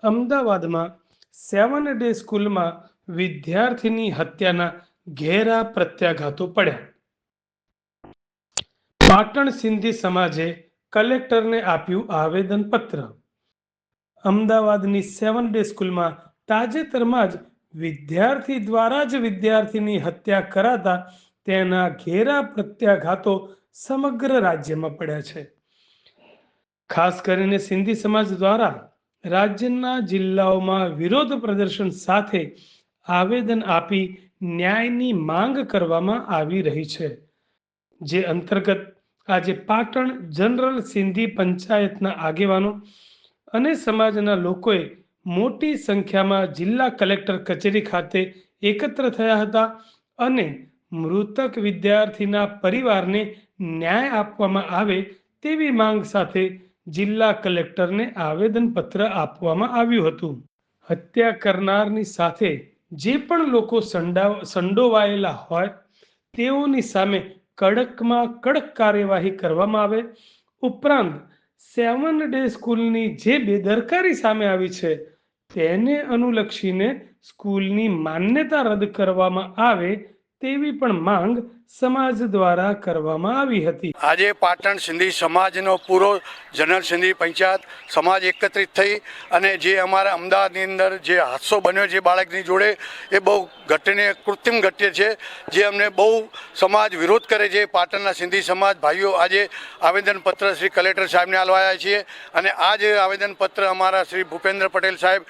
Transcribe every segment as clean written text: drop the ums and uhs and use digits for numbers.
અમદાવાદમાં 7 ડે સ્કૂલમાં વિદ્યાર્થીની હત્યાના ઘેરા પ્રત્યાઘાતો પડ્યા. પાટણ સિંધી સમાજે કલેક્ટરને આપ્યું આવેદનપત્ર. અમદાવાદની 7 ડે સ્કૂલમાં તાજેતરમાં જ વિદ્યાર્થી દ્વારા જ વિદ્યાર્થીની હત્યા કરાતા તેના ઘેરા પ્રત્યાઘાતો સમગ્ર રાજ્યમાં પડ્યા છે. ખાસ કરીને સિંધી સમાજ દ્વારા રાજ્યના જિલ્લાઓમાં વિરોધ પ્રદર્શન સાથે આવેદન આપી ન્યાયની માંગ કરવામાં આવી રહી છે. જે અંતર્ગત આજે પાટણ જનરલ સિંધી પંચાયતના આગેવાનો અને સમાજના લોકોએ મોટી સંખ્યામાં જિલ્લા કલેક્ટર કચેરી ખાતે એકત્ર થયા હતા અને મૃતક વિદ્યાર્થીના પરિવારને ન્યાય આપવામાં આવે તેવી માંગ સાથે જિલ્લા કલેક્ટરને આવેદનપત્ર આપવામાં આવ્યું હતું. હત્યા કરનારની સાથે જે પણ લોકો સંડોવાયેલા હોય તેઓની સામે કડકમાં કડક કાર્યવાહી કરવામાં આવે. ઉપરાંત 7 ડે સ્કૂલની જે બેદરકારી સામે આવી છે તેને અનુલક્ષીને સ્કૂલની માન્યતા રદ કરવામાં આવે તેવી પણ માંગ સમાજ દ્વારા કરવામાં આવી હતી. આજે પાટણ સિંધી સમાજનો પૂરો જનરલ સિંધી પંચાયત સમાજ એકત્રિત થઈ અને જે અમારા અમદાવાદની અંદર જે હાદસો બન્યો છે બાળકની જોડે એ બહુ ઘટનીય કૃત્રિમ ઘટ્ય છે, જે અમને બહુ સમાજ વિરોધ કરે છે. પાટણના સિંધી સમાજ ભાઈઓ આજે આવેદનપત્ર શ્રી કલેક્ટર સાહેબને આલવાયા છીએ અને આ જે આવેદનપત્ર અમારા શ્રી ભૂપેન્દ્ર પટેલ સાહેબ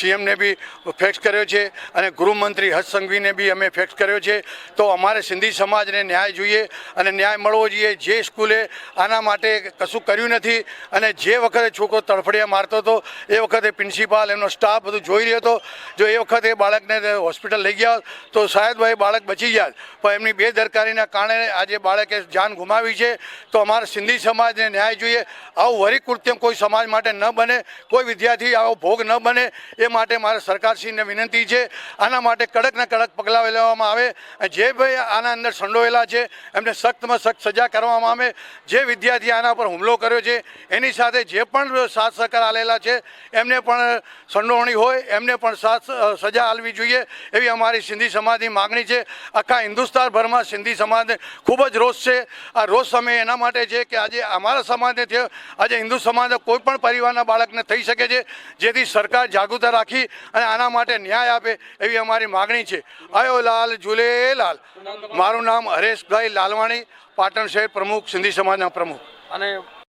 સીએમને બી ફેક્સ કર્યો છે અને ગૃહમંત્રી હર્ષ સંઘવીને બી અમે ફેક્સ કર્યો છે. તો અમારે સિંધી સમાજને ન્યાય જોઈએ અને ન્યાય મળવો જોઈએ. જે સ્કૂલે આના માટે કશું કર્યું નથી અને જે વખતે છોકરો તડફડિયા મારતો હતો એ વખતે પ્રિન્સિપાલ એમનો સ્ટાફ બધું જોઈ રહ્યો હતો. જો એ વખતે બાળકને હોસ્પિટલ લઈ ગયા તો શાયદ ભાઈ બાળક બચી જાય, પણ એમની બેદરકારીના કારણે આજે બાળકે જાન ગુમાવી છે. તો અમારા સિંધી સમાજને ન્યાય જોઈએ. આવું વરી કૃત્યમ કોઈ સમાજ માટે ન બને, કોઈ વિદ્યાર્થી આવો ભોગ ન બને એ માટે મારે સરકારશ્રીને વિનંતી છે. આના માટે કડકને કડક પગલાં લેવામાં આવે. જે ભાઈ આના અંદર સંડોયેલા છે એમને સખ્તમાં સખ્ત સજા કરવામાં આવે. જે વિદ્યાર્થી આના પર હુમલો કર્યો છે એની સાથે જે પણ સાથ સહકાર આલેલા છે એમને પણ સંડોવણી હોય એમને પણ સજા આલવી જોઈએ એવી અમારી સિંધી સમાજની માગણી છે. આખા હિન્દુસ્તાનભરમાં સિંધી સમાજને ખૂબ જ રોષ છે. આ રોષ સમય એના માટે છે કે આજે અમારા સમાજને થયો, આજે હિન્દુ સમાજના કોઈ પણ પરિવારના બાળકને થઈ શકે છે, જેથી સરકાર જાગૃતતા રાખી અને આના માટે ન્યાય આપે એવી અમારી માગણી છે. આયો લાલ ઝૂલેલાલ. મારું નામ હરેશભાઈ લાલવાણી, પાટણ શહેર પ્રમુખ, સિંધી સમાજના પ્રમુખ. અને